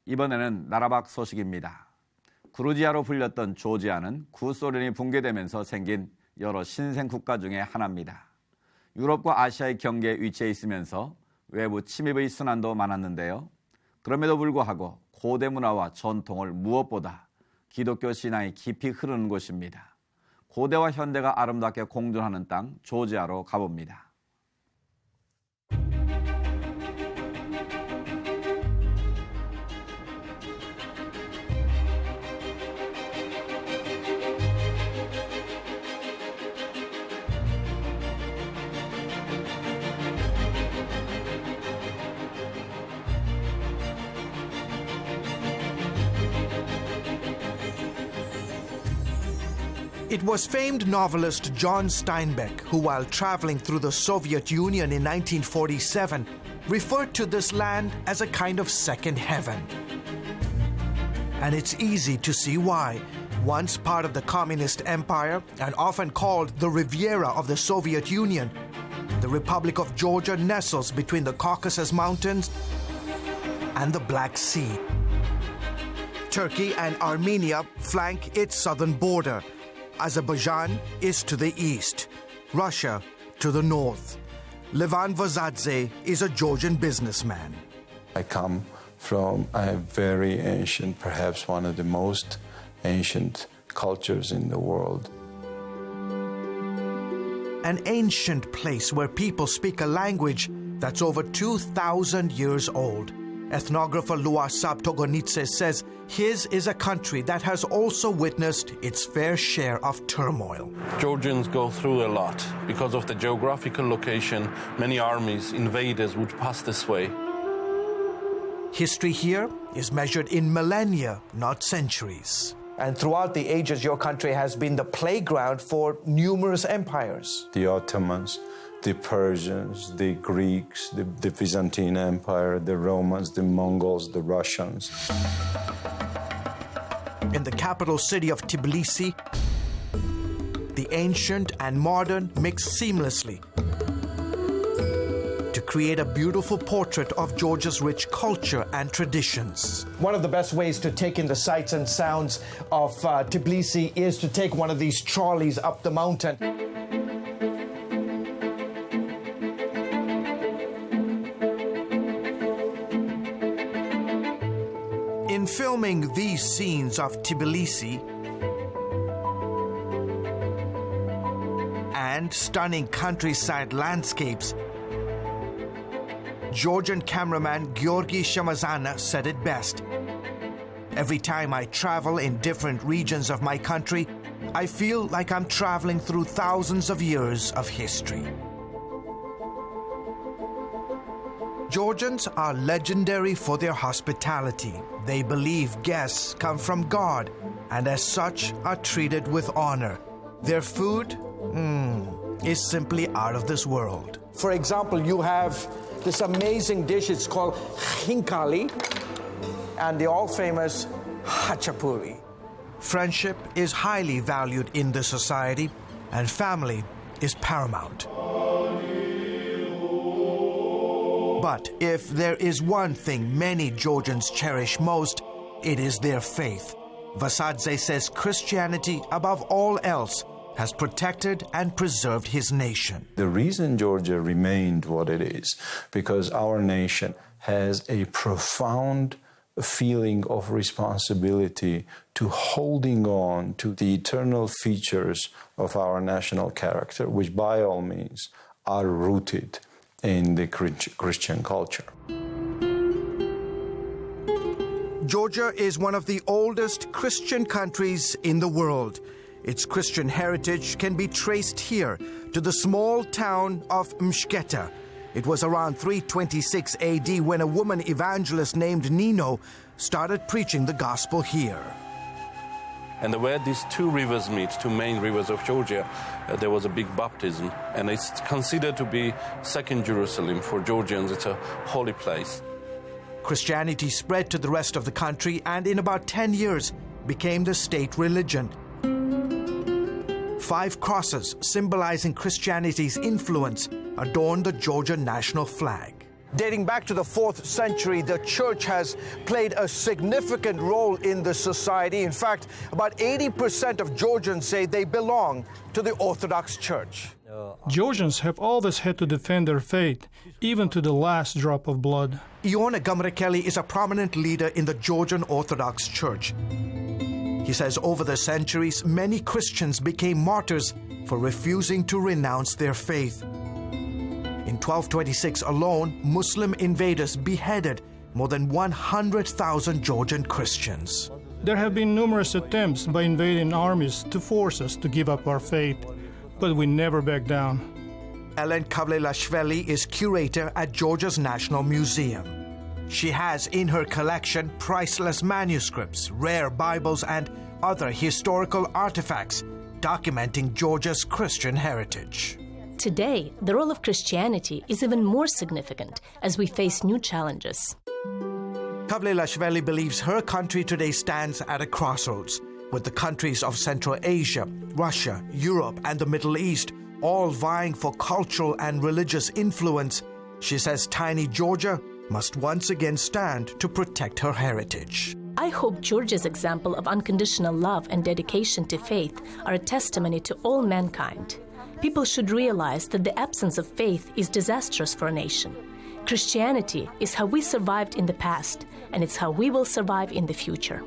이번에는 나라 밖 소식입니다. 그루지아로 불렸던 조지아는 구소련이 붕괴되면서 생긴 여러 신생 국가 중에 하나입니다. 유럽과 아시아의 경계에 위치해 있으면서 외부 침입의 순환도 많았는데요. 그럼에도 불구하고 고대 문화와 전통을 무엇보다 기독교 신앙이 깊이 흐르는 곳입니다. 고대와 현대가 아름답게 공존하는 땅 조지아로 가봅니다. It was famed novelist John Steinbeck who, while traveling through the Soviet Union in 1947, referred to this land as a kind of second heaven. And it's easy to see why. Once part of the Communist Empire and often called the Riviera of the Soviet Union, the Republic of Georgia nestles between the Caucasus Mountains and the Black Sea. Turkey and Armenia flank its southern border. Azerbaijan is to the east, Russia to the north. Levan Vazadze is a Georgian businessman. I come from a very ancient, perhaps one of the most ancient cultures in the world. An ancient place where people speak a language that's over 2,000 years old. Ethnographer Luasab Togonitse says his is a country that has also witnessed its fair share of turmoil. Georgians go through a lot. Because of the geographical location, many armies, invaders would pass this way. History here is measured in millennia, not centuries. And throughout the ages, your country has been the playground for numerous empires. The Ottomans, the Persians, the Greeks, the Byzantine Empire, the Romans, the Mongols, the Russians. In the capital city of Tbilisi, the ancient and modern mix seamlessly to create a beautiful portrait of Georgia's rich culture and traditions. One of the best ways to take in the sights and sounds of Tbilisi is to take one of these trolleys up the mountain. In filming these scenes of Tbilisi and stunning countryside landscapes, Georgian cameraman Georgi Shamazana said it best. Every time I travel in different regions of my country, I feel like I'm traveling through thousands of years of history. Georgians are legendary for their hospitality. They believe guests come from God and as such are treated with honor. Their food is simply out of this world. For example, you have this amazing dish, it's called khinkali, and the all-famous hachapuri. Friendship is highly valued in this society, and family is paramount. But if there is one thing many Georgians cherish most, it is their faith. Vasadze says Christianity, above all else, has protected and preserved his nation. The reason Georgia remained what it is, because our nation has a profound feeling of responsibility to holding on to the eternal features of our national character, which by all means are rooted in the Christian culture. Georgia is one of the oldest Christian countries in the world. Its Christian heritage can be traced here to the small town of Mshketa. It was around 326 AD when a woman evangelist named Nino started preaching the gospel here. And where these two rivers meet, two main rivers of Georgia, there was a big baptism. And it's considered to be second Jerusalem. For Georgians, it's a holy place. Christianity spread to the rest of the country and in about 10 years became the state religion. 5 crosses symbolizing Christianity's influence adorn the Georgia national flag. Dating back to the 4th century, the church has played a significant role in the society. In fact, about 80% of Georgians say they belong to the Orthodox Church. Georgians have always had to defend their faith, even to the last drop of blood. Iona Gamrakeli is a prominent leader in the Georgian Orthodox Church. He says over the centuries, many Christians became martyrs for refusing to renounce their faith. In 1226 alone, Muslim invaders beheaded more than 100,000 Georgian Christians. There have been numerous attempts by invading armies to force us to give up our faith, but we never back down. Ellen Kavlelashvili is curator at Georgia's National Museum. She has in her collection priceless manuscripts, rare Bibles, and other historical artifacts documenting Georgia's Christian heritage. Today, the role of Christianity is even more significant as we face new challenges. Kavlelashvili believes her country today stands at a crossroads, with the countries of Central Asia, Russia, Europe, and the Middle East all vying for cultural and religious influence. She says tiny Georgia must once again stand to protect her heritage. I hope Georgia's example of unconditional love and dedication to faith are a testimony to all mankind. People should realize that the absence of faith is disastrous for a nation. Christianity is how we survived in the past, and it's how we will survive in the future.